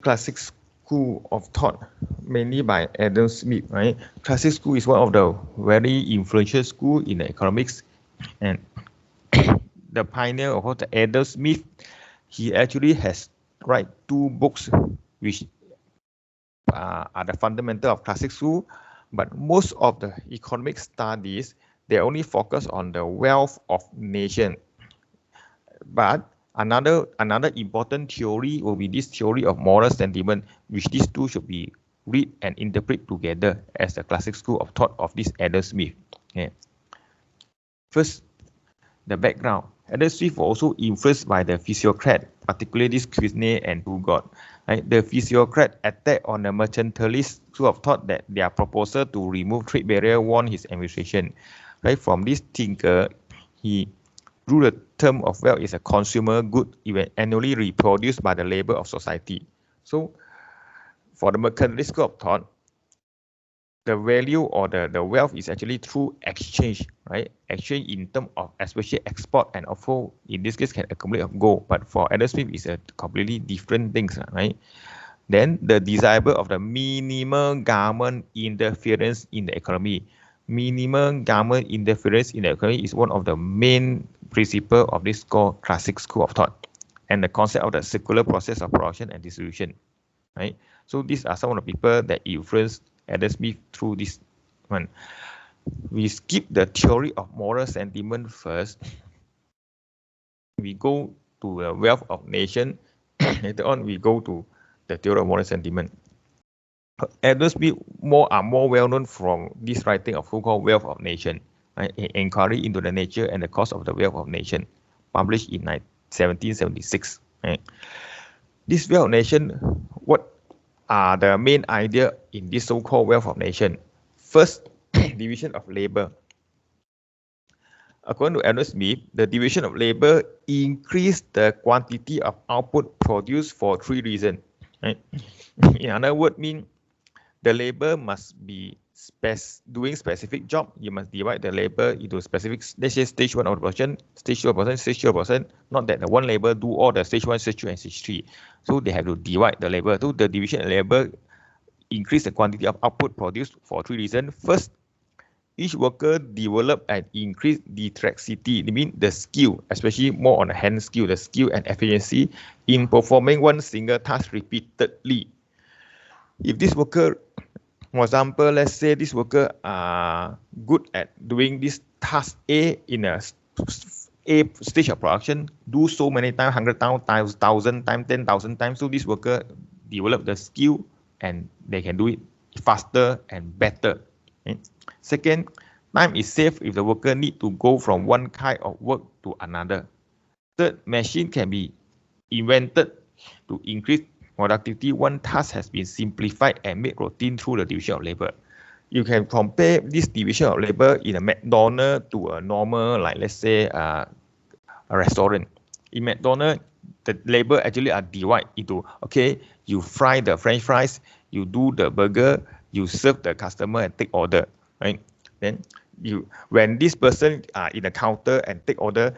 classic school of thought, mainly by Adam Smith, right? Classic school is one of the very influential school in the economics, and the pioneer of what Adam Smith, he actually has write two books which are the fundamental of classic school, but most of the economic studies, they only focus on the wealth of nation. But another important theory will be this theory of moral sentiment, which these two should be read and interpret together as the classic school of thought of this Adam Smith. Okay. First, the background. Adam Smith was also influenced by the physiocrat, particularly this Quisne and Turgot. Right? The physiocrat attacked on the mercantilist school of thought that their proposal to remove trade barrier won his administration. Right? From this thinker, he drew the term of wealth is a consumer good annually reproduced by the labor of society. So, for the mercantilist school of thought, the value or the wealth is actually through exchange, right? Exchange in terms of especially export and also in this case can accumulate of gold. But for Adam Smith, it's a completely different things, right? Then the desirable of the minimal government interference in the economy. Minimal government interference in the economy is one of the main principles of this classic school of thought, and the concept of the circular process of production and distribution, right? So these are some of the people that influenced Adam Smith through this one. We skip the theory of moral sentiment first. We go to the wealth of nation. Later on, we go to the theory of moral sentiment. Adam Smith are more well known from this writing of so-called Wealth of Nation, right? Inquiry into the nature and the cause of the wealth of nation, published in 1776. Right? This Wealth of Nation, what are the main idea in this so-called wealth of nation? First, division of labor. According to Adam Smith, the division of labor increased the quantity of output produced for three reasons. Right? In other words, mean the labor must be doing specific job. You must divide the labor into specific, let's say stage 1 of the production, stage 2 of the production, stage 3 of the production. Not that the one labor do all the stage 1, stage 2, and stage 3. So they have to divide the labor. So the division of labor increase the quantity of output produced for three reasons. First, each worker develop and increase dexterity. It means the skill, especially more on the hand skill, the skill and efficiency in performing one single task repeatedly. If this worker, for example, let's say this worker are good at doing this task A in a stage of production, do so many times, 100,000 times, 1,000 times, 10,000 times. So this worker develop the skill and they can do it faster and better. Okay? Second, time is saved if the worker need to go from one kind of work to another. Third, machine can be invented to increase productivity. One task has been simplified and made routine through the division of labor. You can compare this division of labor in a McDonald's to a normal, like let's say a restaurant. In McDonald's, the labor actually are divided into, okay, you fry the French fries, you do the burger, you serve the customer and take order, right? Then when this person are in the counter and take order,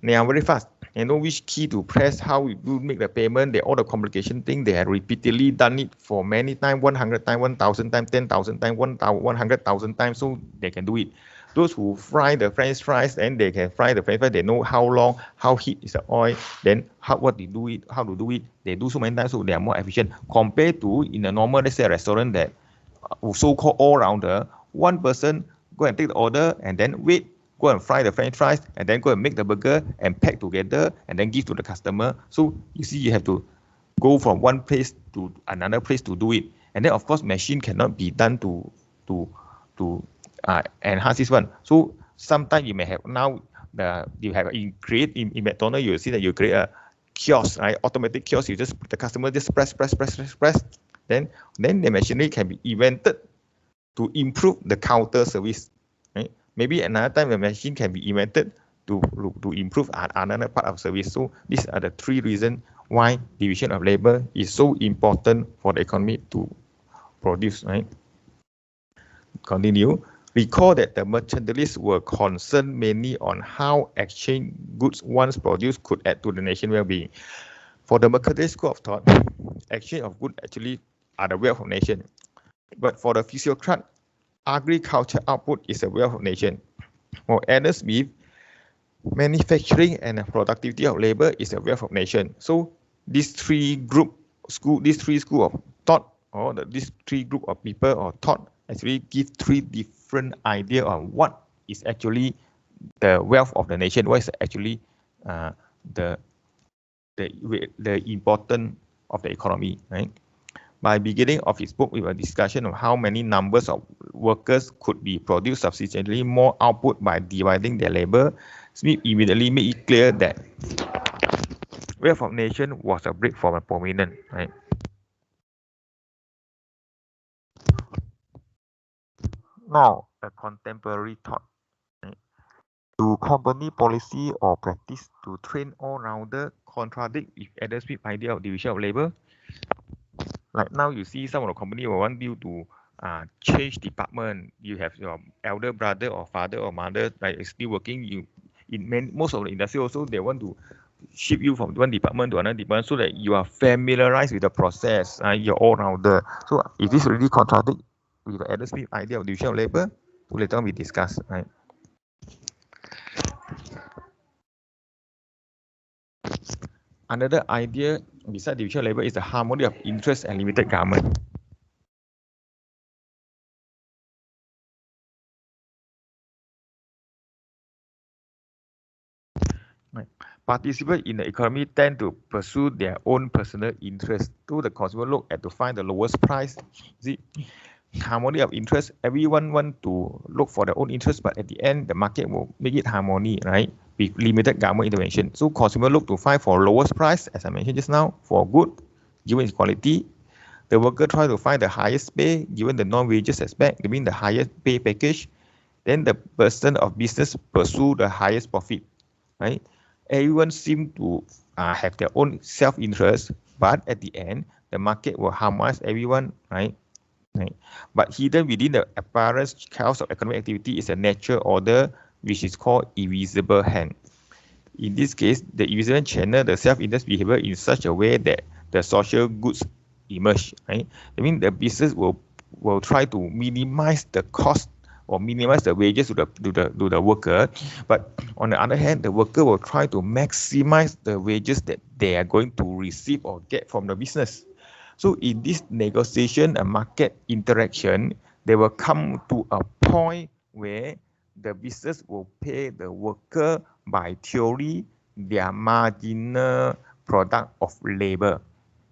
they are very fast. They know which key to press, how you make the payment, all the complication thing, they have repeatedly done it for many times, 100 times, 1,000 times, 10,000 times, 100,000 times, so they can do it. Those who fry the French fries, and they can fry the French fries, they know how long, how heat is the oil, then how to do it. They do so many times, so they are more efficient compared to in a normal, let's say a restaurant that so-called all-rounder, one person go and take the order and then wait, go and fry the French fries, and then go and make the burger and pack together and then give to the customer. So you see, you have to go from one place to another place to do it. And then of course, machine cannot be done to enhance this one. So sometimes you may have create in McDonald's, you will see that you create a kiosk, right? Automatic kiosk. You just the customer just press. Then the machinery can be invented to improve the counter service. Right? Maybe another time the machine can be invented to improve another part of service. So these are the three reasons why division of labor is so important for the economy to produce. Right? Continue. Recall that the mercantilists were concerned mainly on how exchange goods once produced could add to the nation's well-being. For the Mercader school of thought, exchange of goods actually are the wealth of nation. But for the physiocrat, agriculture output is the wealth of nation. For Adam Smith, manufacturing and productivity of labor is the wealth of nation. So these three school of thought, or these three group of people or thought actually give three different ideas on what is actually the wealth of the nation, what is actually the importance of the economy, right? By beginning of his book with a discussion of how many numbers of workers could be produced substantially more output by dividing their labor, Smith immediately made it clear that wealth of nation was a break from a prominent, right? Now, a contemporary thought. Right? Do company policy or practice to train all-rounder contradict with Adam Smith's idea of division of labor? Like now, you see some of the company will want you to change department. You have your elder brother or father or mother like still working. You in most of the industry also they want to ship you from one department to another department so that you are familiarized with the process. You're all rounder. So is this really contradict with the Adam Smith idea of division of labor? So later on we discuss. Right. Another idea besides division of labor is the harmony of interest and limited government. Right. Participants in the economy tend to pursue their own personal interests. To the consumer look at to find the lowest price. See, harmony of interest. Everyone want to look for their own interest, but at the end, the market will make it harmony, right? With limited government intervention. So consumer look to find for lowest price, as I mentioned just now, for good, given its quality. The worker try to find the highest pay, given the non-wages aspect, given the highest pay package. Then the person of business pursue the highest profit, right? Everyone seem to have their own self-interest, but at the end, the market will harmonize everyone, right? But hidden within the apparent chaos of economic activity is a natural order, which is called invisible hand. In this case, the invisible channel the self-interest behavior in such a way that the social goods emerge, right? I mean, the business will try to minimize the cost or minimize the wages to the worker, but on the other hand, the worker will try to maximize the wages that they are going to receive or get from the business. So in this negotiation and market interaction, they will come to a point where the business will pay the worker by theory their marginal product of labor.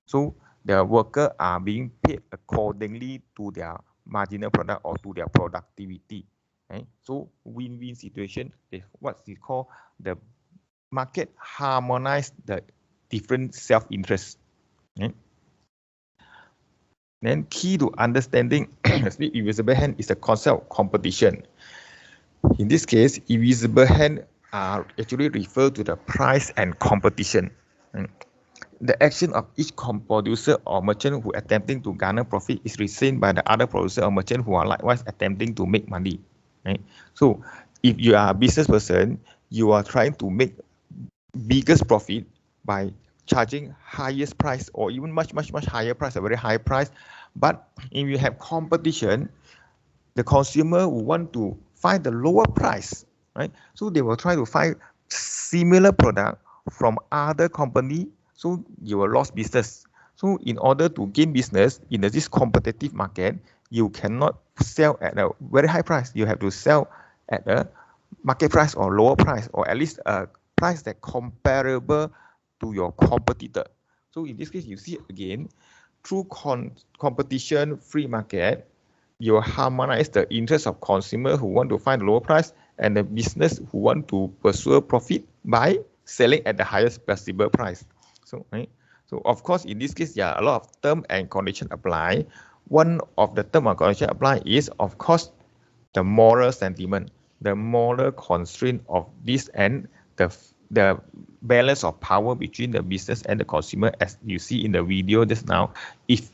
So the worker are being paid accordingly to their marginal product or to their productivity. Right? So win-win situation is what is called the market harmonize the different self-interest. Right? Then key to understanding invisible hand is the concept of competition. In this case, invisible hand are actually refer to the price and competition. The action of each producer or merchant who attempting to garner profit is retained by the other producer or merchant who are likewise attempting to make money. Right? So if you are a business person, you are trying to make biggest profit by charging highest price or even much higher price, a very high price. But if you have competition, the consumer will want to find the lower price, right? So they will try to find similar product from other company, so you will lose business. So in order to gain business in this competitive market, you cannot sell at a very high price. You have to sell at a market price or lower price, or at least a price that comparable to your competitor. So in this case, you see again, through competition, free market, you harmonize the interest of consumer who want to find a lower price and the business who want to pursue profit by selling at the highest possible price. So, right? So of course, in this case, yeah, a lot of term and condition apply. One of the term and condition apply is, of course, the moral sentiment, the moral constraint of this and the balance of power between the business and the consumer, as you see in the video just now. If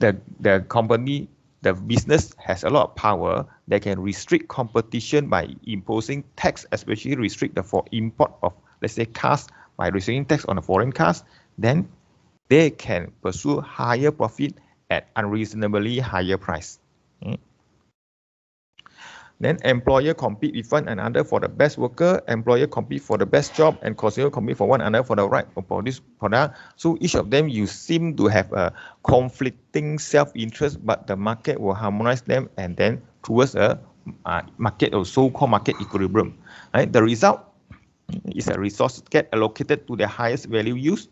the company, the business has a lot of power, they can restrict competition by imposing tax, especially restrict the for import of, let's say, cars, by restricting tax on the foreign cars. then they can pursue higher profit at unreasonably higher price. Then employer compete with one another for the best worker, employer compete for the best job, and consumer compete for one another for the right to produce product. So each of them you seem to have a conflicting self-interest, but the market will harmonize them and then towards a market or so-called market equilibrium. Right? The result is a resource get allocated to the highest value use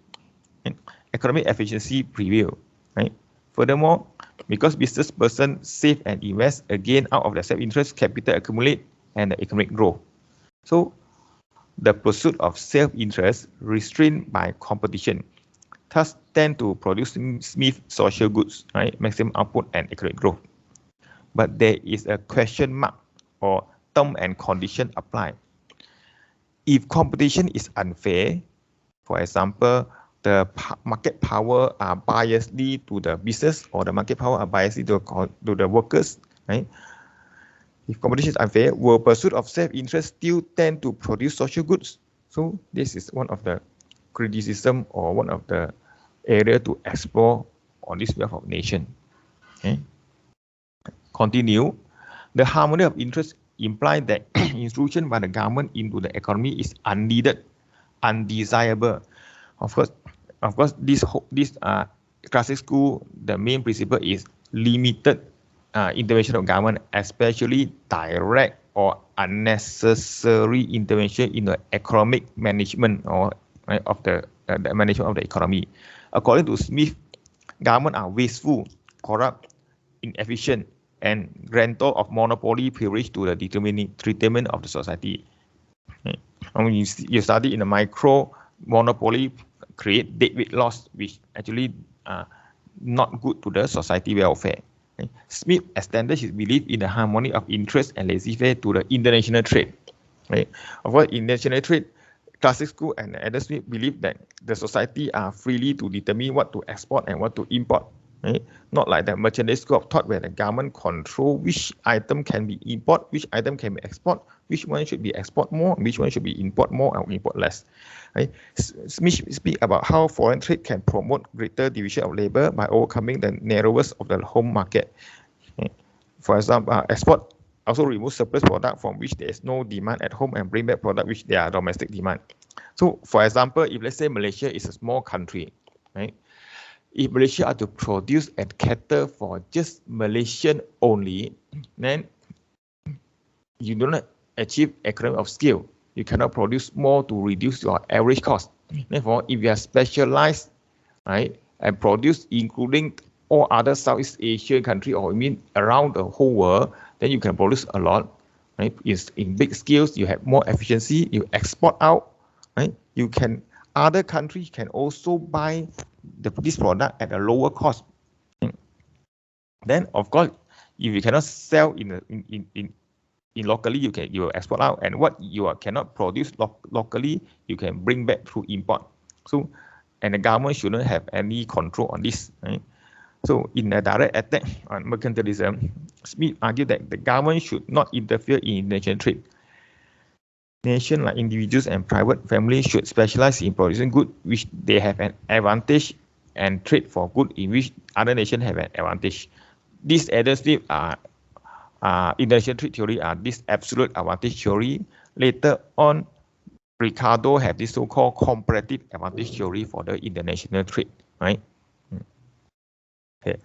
and economic efficiency prevail. Right? Furthermore, because business person save and invest again out of their self-interest, capital accumulate and the economic growth. So the pursuit of self-interest restrained by competition thus tend to produce smooth social goods, right? Maximum output and economic growth. But there is a question mark or term and condition apply. If competition is unfair, for example, the market power are biasly to the business or the market power are biasly to the workers, right? If competition is unfair, will pursuit of self-interest still tend to produce social goods? So this is one of the criticism or one of the area to explore on this wealth of nation. Okay. Continue. The harmony of interest implies that intrusion by the government into the economy is unneeded, undesirable. Of course, this classic school, the main principle is limited intervention of government, especially direct or unnecessary intervention in the economic management or right, of the management of the economy. According to Smith, government are wasteful, corrupt, inefficient, and grantor of monopoly privilege to the treatment of the society. When you study in the micro, monopoly create deadweight loss, which actually not good to the society welfare. Smith extended his belief in the harmony of interest and laissez-faire to the international trade. Right? Of course, international trade, classic school and Adam Smith believe that the society are freely to determine what to export and what to import. Right? Not like the merchandise school of thought where the government control which item can be import, which item can be export, which one should be export more, which one should be import more or import less. Right? Smith speak about how foreign trade can promote greater division of labor by overcoming the narrowest of the home market. Okay. For example, export also remove surplus product from which there is no demand at home and bring back product which there are domestic demand. So, for example, if let's say Malaysia is a small country, right? If Malaysia are to produce and cater for just Malaysian only, then you do not achieve economy of scale. You cannot produce more to reduce your average cost. Therefore, if you are specialized, right, and produce including all other Southeast Asian country or around the whole world, then you can produce a lot, right? It's in big scales, you have more efficiency, you export out, right? You can, other countries can also buy this product at a lower cost. Then, of course, if you cannot sell in locally, you will export out, and what you cannot produce locally, you can bring back through import. So, and the government shouldn't have any control on this, right? So, in a direct attack on mercantilism, Smith argued that the government should not interfere in international trade. Nations like individuals and private families should specialize in producing goods which they have an advantage and trade for goods in which other nations have an advantage. These advantages are international trade theory are this absolute advantage theory. Later on, Ricardo had this so-called comparative advantage theory for the international trade, right? Okay.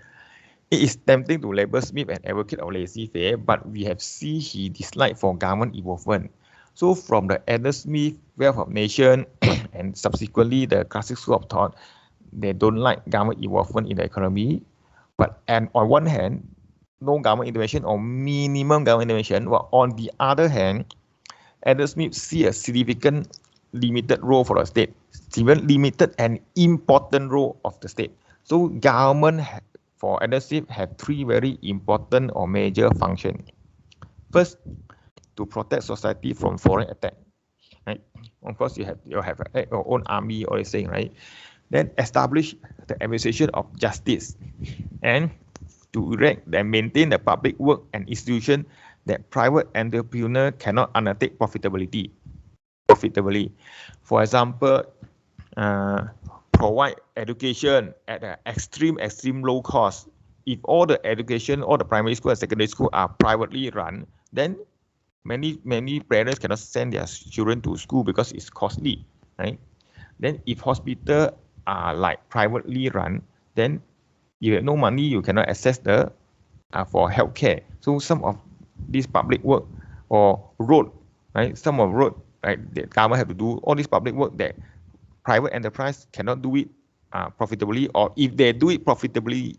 It is tempting to label Smith an advocate of laissez-faire, but we have seen he disliked for government involvement. So from the Adam Smith Wealth of Nation and subsequently the classic school of thought, they don't like government involvement in the economy. But and on one hand, no government intervention or minimum government intervention. While on the other hand, Adam Smith see a significant limited role for the state, even limited and important role of the state. So government for Adam Smith have three very important or major functions. First, to protect society from foreign attack. Right? Of course, you have your own army, always saying, right? Then establish the administration of justice and to erect and maintain the public work and institution that private entrepreneur cannot undertake profitably. For example, provide education at an extreme low cost. If all the education, all the primary school and secondary school are privately run, then many parents cannot send their children to school because it's costly, right? Then if hospital are like privately run, then you have no money, you cannot access the for healthcare. So some of this public work or road, right? Some of road, right? The government have to do all this public work that private enterprise cannot do it profitably, or if they do it profitably,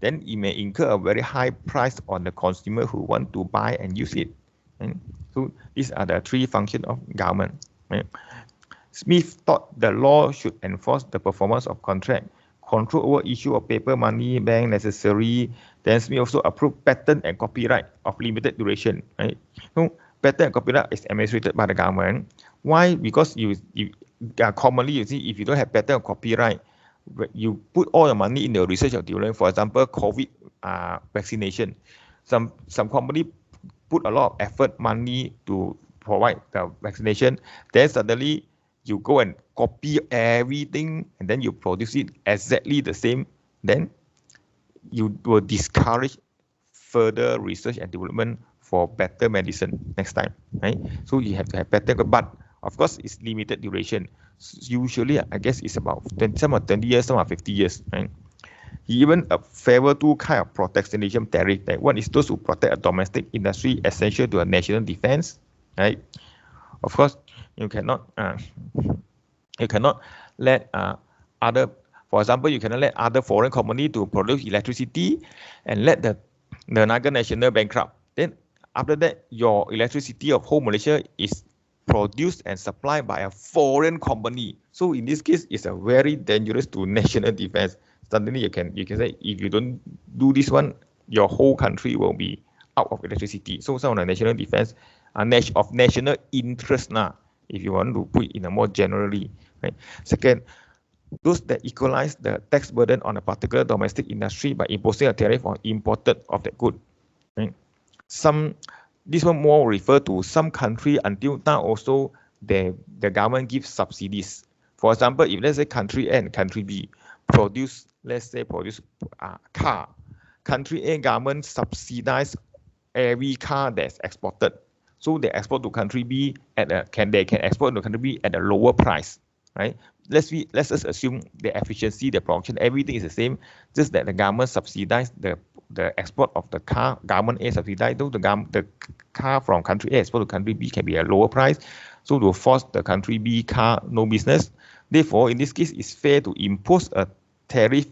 then it may incur a very high price on the consumer who want to buy and use it. Right? So these are the three functions of government. Right? Smith thought the law should enforce the performance of contract, control over issue of paper money, bank necessary. Then Smith also approved patent and copyright of limited duration. Right? So patent and copyright is administered by the government. Why? Because you commonly you see, if you don't have patent or copyright, you put all the money in the research or development. For example, COVID vaccination. Some company put a lot of effort, money to provide the vaccination. Then suddenly you go and copy everything, and then you produce it exactly the same. Then you will discourage further research and development for better medicine next time, right? So you have to have better, but of course it's limited duration. Usually, I guess it's about 20, some are 20 years, some are 50 years, right? He even favor two kind of protectionism tariff. Like one is those who protect a domestic industry essential to a national defense, right? Of course, you cannot let other, for example, you cannot let other foreign company to produce electricity and let the Naga National bankrupt. Then after that, your electricity of whole Malaysia is produced and supplied by a foreign company. So in this case, it's a very dangerous to national defense. Suddenly you can say, if you don't do this one, your whole country will be out of electricity. So some of the national defense are of national interest now, if you want to put it in a more generally. Right? Second, those that equalize the tax burden on a particular domestic industry by imposing a tariff on imported of that good. Right? This one more refer to some country until now also the government gives subsidies. For example, if let's say country A and country B produce car, country A government subsidize every car that's exported. So they export to country B they can export to country B at a lower price, right? Let's just assume the efficiency, the production, everything is the same, just that the government subsidize the export of the car. Government A subsidize, though the car from country A export to country B can be a lower price, so to force the country B car no business. Therefore, in this case, it's fair to impose a tariff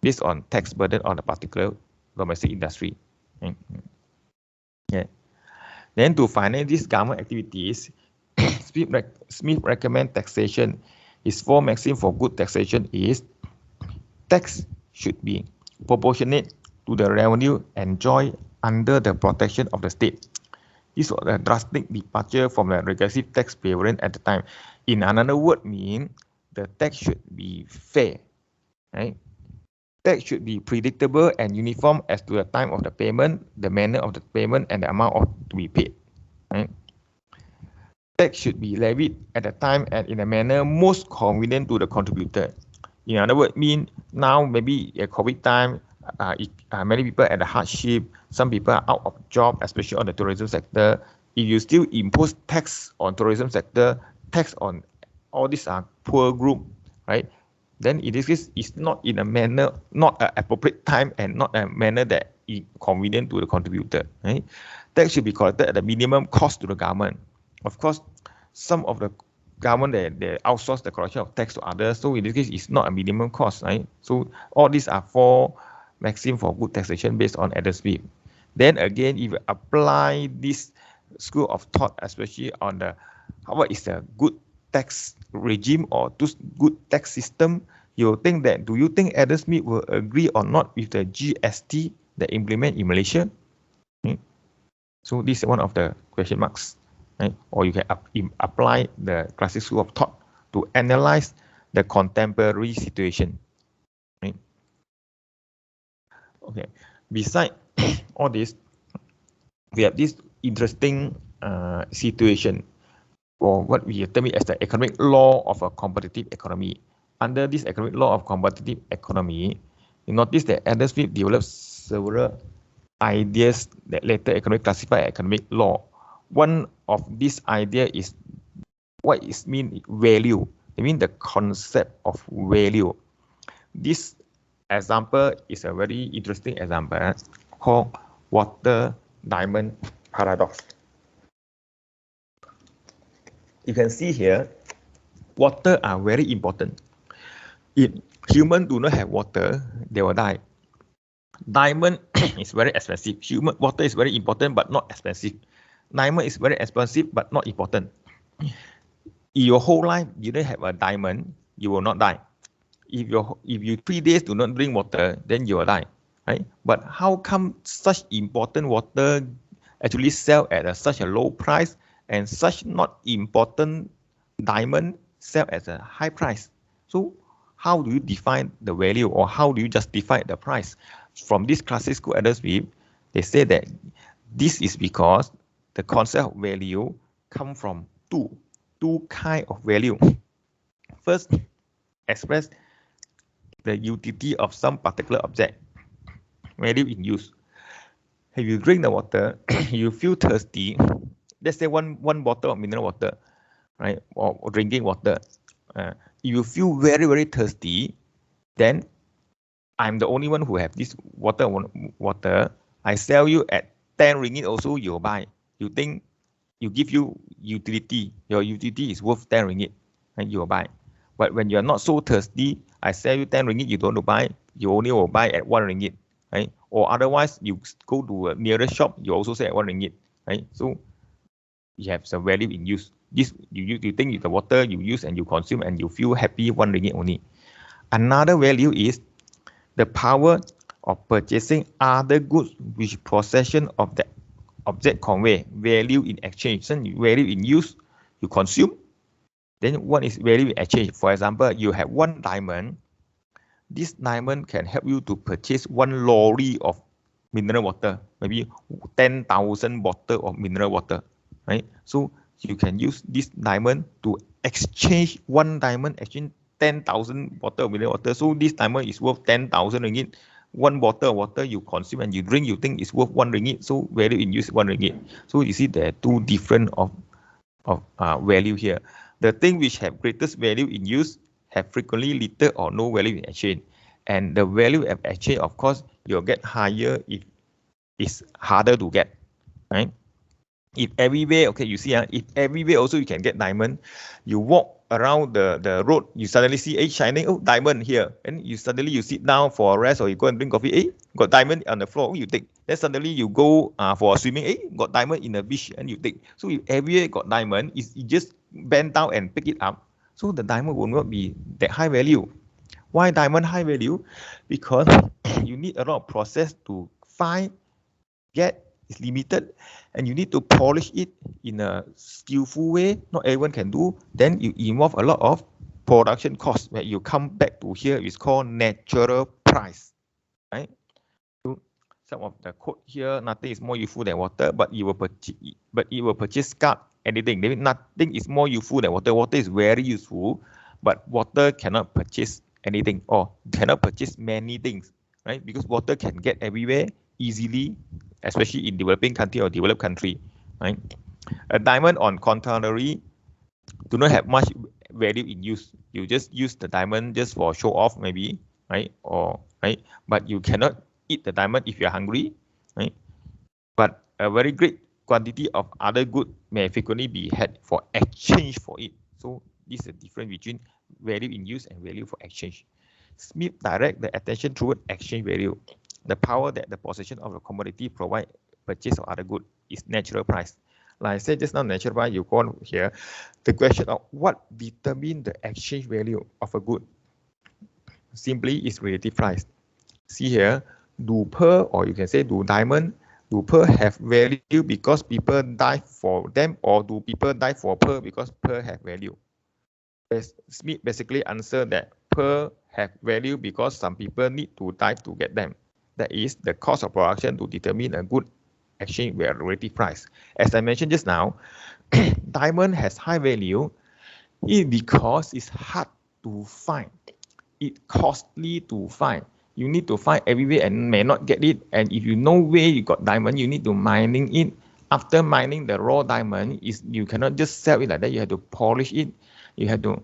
based on tax burden on a particular domestic industry. Yeah. Then to finance these government activities, Smith recommend taxation. His four maxim for good taxation is tax should be proportionate to the revenue enjoyed under the protection of the state. This was a drastic departure from the regressive tax prevalent at the time. In another word, mean the tax should be fair, right? Tax should be predictable and uniform as to the time of the payment, the manner of the payment, and the amount to be paid. Right? Tax should be levied at a time and in a manner most convenient to the contributor. In other words, mean now maybe at COVID time, many people at a hardship, some people are out of job, especially on the tourism sector. If you still impose tax on tourism sector, tax on all these poor group, right? Then in this case, it's not in a manner, not an appropriate time and not a manner that is convenient to the contributor, right? Tax should be collected at the minimum cost to the government. Of course, some of the government, they outsource the collection of tax to others. So in this case, it's not a minimum cost, right? So all these are four maxims for good taxation based on Adam Smith. Then again, if you apply this school of thought, especially on the what is the good tax regime or good tax system, you think that, do you think Adam Smith will agree or not with the GST that implement in Malaysia? So this is one of the question marks, right? Or you can apply the classic school of thought to analyze the contemporary situation, right? Okay. Beside all this, we have this interesting situation, or what we term it as the economic law of a competitive economy. under this economic law of competitive economy, you notice that Adam Smith developed several ideas that later economists classify as economic law. One of these ideas is what is mean value. It means the concept of value. This example is a very interesting example called water diamond paradox. You can see here, water are very important. If humans do not have water, they will die. Diamond is very expensive. Water is very important but not expensive. Diamond is very expensive but not important. In your whole life, you don't have a diamond, you will not die. If you 3 days do not drink water, then you will die, right? But how come such important water actually sell at such a low price, and such not important diamond sell at a high price? So how do you define the value, or how do you justify the price? From this classical Adam Smith, they say that this is because the concept of value come from two kinds of value. First, express the utility of some particular object, value in use. If you drink the water, you feel thirsty. Let's say one bottle of mineral water, right, or drinking water. If you feel very, very thirsty, then I'm the only one who have this water. I sell you at 10 ringgit also, you'll buy. You think you give you utility. Your utility is worth 10 ringgit, and you'll buy. But when you're not so thirsty, I sell you 10 ringgit, you don't buy. You only will buy at 1 ringgit, right? Or otherwise, you go to a nearest shop, you also sell at 1 ringgit, right? So you have some value in use. This you think the water you use and you consume and you feel happy, 1 ringgit only. Another value is the power of purchasing other goods which possession of the object convey value in exchange. So value in use, you consume. Then one is value in exchange. For example, you have one diamond. This diamond can help you to purchase 1 lorry of mineral water, maybe 10,000 bottles of mineral water, right? So you can use this diamond to exchange 1 diamond, exchange 10,000 bottles of mineral water. So this diamond is worth 10,000 ringgit. 1 bottle of water you consume and you drink, you think it's worth 1 ringgit. So value in use 1 ringgit. So you see there are two different of value here. The thing which have greatest value in use have frequently little or no value in exchange. And the value of exchange, of course, you'll get higher if it's harder to get, right? If everywhere, okay, you see, if everywhere also you can get diamond, you walk around the road, you suddenly see, shining, oh, diamond here. And you suddenly you sit down for a rest or you go and drink coffee, got diamond on the floor, you take. Then suddenly you go for swimming, got diamond in the beach and you take. So if everywhere got diamond, you just bend down and pick it up. So the diamond will not be that high value. Why diamond high value? Because you need a lot of process to find, get, is limited, and you need to polish it in a skillful way. Not everyone can do. Then you involve a lot of production costs. Where you come back to here, it's called natural price, right? So some of the quote here, nothing is more useful than water, but it will purchase scrap, anything. Nothing is more useful than water. Water is very useful, but water cannot purchase anything or cannot purchase many things, right? Because water can get everywhere easily, especially in developing country or developed country, right? A diamond, on contrary, do not have much value in use. You just use the diamond just for show off, maybe, right? But you cannot eat the diamond if you're hungry, right? But a very great quantity of other good may frequently be had for exchange for it. So this is the difference between value in use and value for exchange. Smith direct the attention toward exchange value. The power that the possession of a commodity provide purchase of other good is natural price. Like I said just now, natural price, you go on here. The question of what determine the exchange value of a good simply is relative price. See here, do pearl, or you can say do diamond, do pearl have value because people die for them, or do people die for pearl because pearl have value? Smith basically answered that pearl have value because some people need to die to get them. That is the cost of production to determine a good exchange relative price. As I mentioned just now, diamond has high value because it's hard to find. it's costly to find. You need to find everywhere and may not get it. And if you know where you got diamond, you need to mining it. After mining the raw diamond, you cannot just sell it like that. You have to polish it. You have to,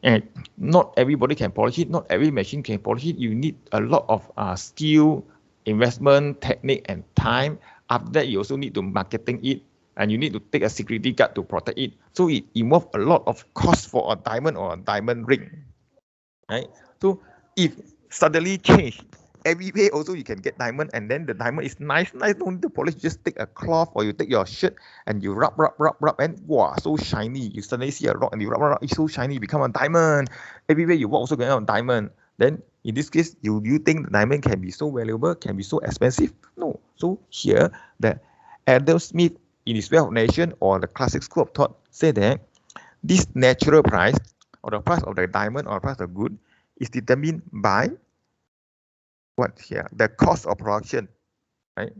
and not everybody can polish it. Not every machine can polish it. You need a lot of skill, investment, technique, and time. After that, you also need to marketing it, and you need to take a security guard to protect it. So it involves a lot of cost for a diamond or a diamond ring, right? So if suddenly change, everywhere also you can get diamond, and then the diamond is nice, don't need to polish, just take a cloth or you take your shirt and you rub, and wow, so shiny. You suddenly see a rock and you rub, it's so shiny, become a diamond. Everywhere you walk also get a diamond. Then in this case, you think the diamond can be so valuable, can be so expensive? No. So here, the Adam Smith in his Wealth of Nation or the classic school of thought say that this natural price or the price of the diamond or the price of the good is determined by what here? The cost of production, right?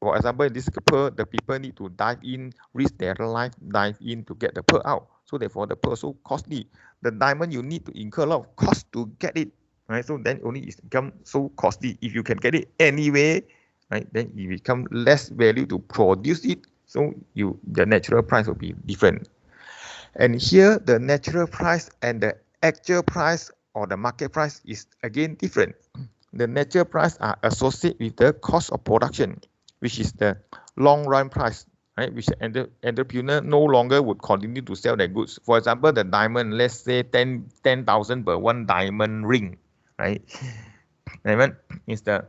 For example, in this pearl, the people need to dive in, risk their life, dive in to get the pearl out. So therefore, the pearl so costly. The diamond, you need to incur a lot of cost to get it, right? So then only it become so costly. If you can get it anyway, right, then it become less value to produce it. So the natural price will be different. And here, the natural price and the actual price or the market price is again different. The natural price are associated with the cost of production, which is the long run price, right? Which the entrepreneur no longer would continue to sell their goods. For example, the diamond, let's say 10,000 per one diamond ring, right? Diamond is the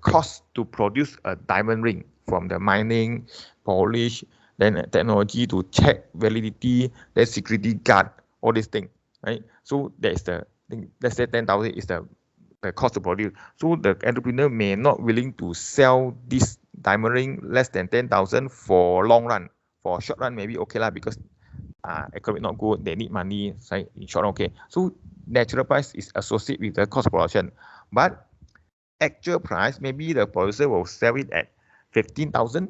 cost to produce a diamond ring, from the mining, polish, then technology to check validity, then security guard, all these things, right? So there's the thing, let's say 10,000 is the cost to produce. So the entrepreneur may not willing to sell this diamond ring less than 10,000 for long run. For short run, maybe okay lah, because economy not good, they need money, right? In short, okay. So natural price is associated with the cost of production, but actual price, maybe the producer will sell it at 15,000,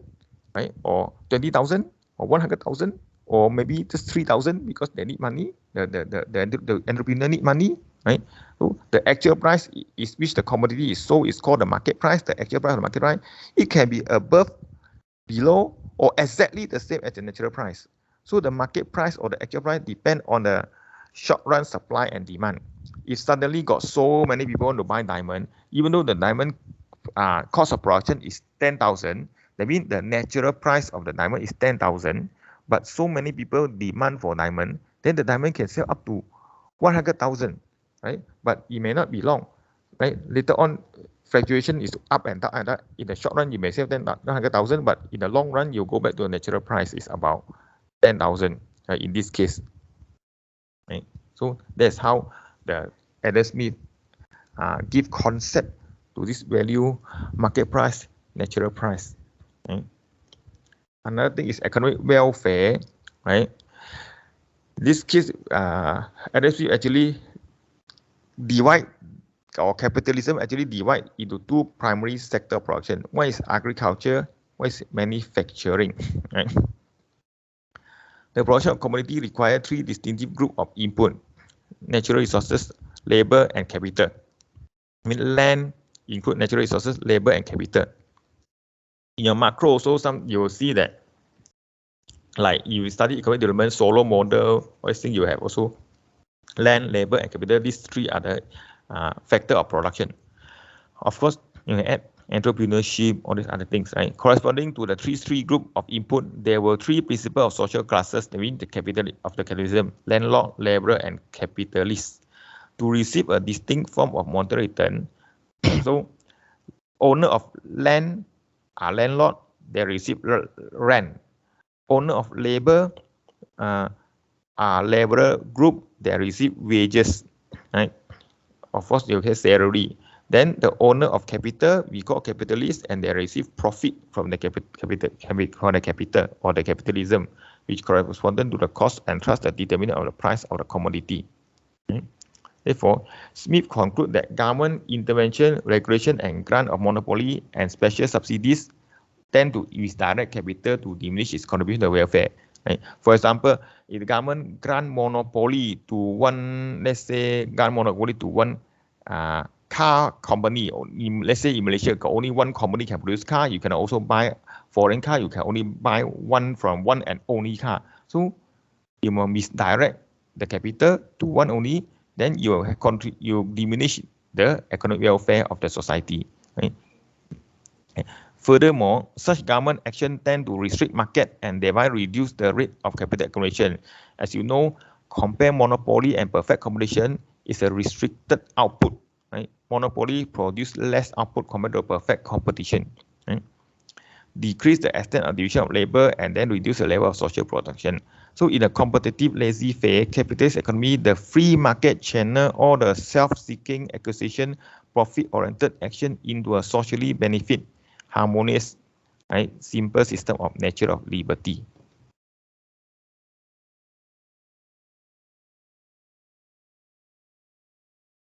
right? Or 20,000 or 100,000, or maybe just 3,000 because they need money. The entrepreneur need money, right? So the actual price is which the commodity is sold is called the market price. The actual price of the market price, it can be above, below, or exactly the same as the natural price. So the market price or the actual price depend on the short run supply and demand. If suddenly got so many people want to buy diamond, even though the diamond cost of production is 10,000, that means the natural price of the diamond is 10,000, but so many people demand for diamond, then the diamond can sell up to 100,000, right? But it may not be long, right? Later on, fluctuation is up and down, and that. In the short run, you may sell 100,000, but in the long run, you go back to the natural price is about 10,000, in this case, right? So that's how the Adam Smith give concept to this value, market price, natural price. Right? Another thing is economic welfare, right? This case, Adam Smith actually divide, or capitalism actually divide into two primary sector of production. One is agriculture, one is manufacturing, right? The production of commodity requires three distinctive groups of input: natural resources, labor, and capital. I mean, land include natural resources, labor, and capital. In your macro also, you will see that, like you study economic development, solo model, all these things, you have also land, labor, and capital. These three are the factor of production. Of course, you can add entrepreneurship, all these other things, right? Corresponding to the three group of input, there were three principles of social classes within the capital of the capitalism: landlord, laborer, and capitalist. To receive a distinct form of monetary return, so owner of land are landlord, they receive rent. Owner of labor are laborer group, they receive wages, right? Of course, you get salary. Then the owner of capital, we call capitalist, and they receive profit from the capital or the capitalism, which corresponds to the cost and trust that determine of the price of the commodity. Okay. Therefore, Smith concludes that government intervention, regulation, and grant of monopoly and special subsidies tend to use direct capital to diminish its contribution to welfare. Right? For example, if the government grant monopoly to one, let's say, grant monopoly to one car company, or let's say in Malaysia, only one company can produce car. You can also buy foreign car. You can only buy one from one and only car. So you will misdirect the capital to one only. Then you diminish the economic welfare of the society. Right? Furthermore, such government action tend to restrict market and thereby reduce the rate of capital accumulation. As you know, compare monopoly and perfect competition is a restricted output. Right? Monopoly produce less output compared to perfect competition. Right? Decrease the extent of division of labor and then reduce the level of social protection. So in a competitive laissez-faire capitalist economy, the free market channel or the self-seeking acquisition profit-oriented action into a socially benefit, harmonious, right, simple system of nature of liberty.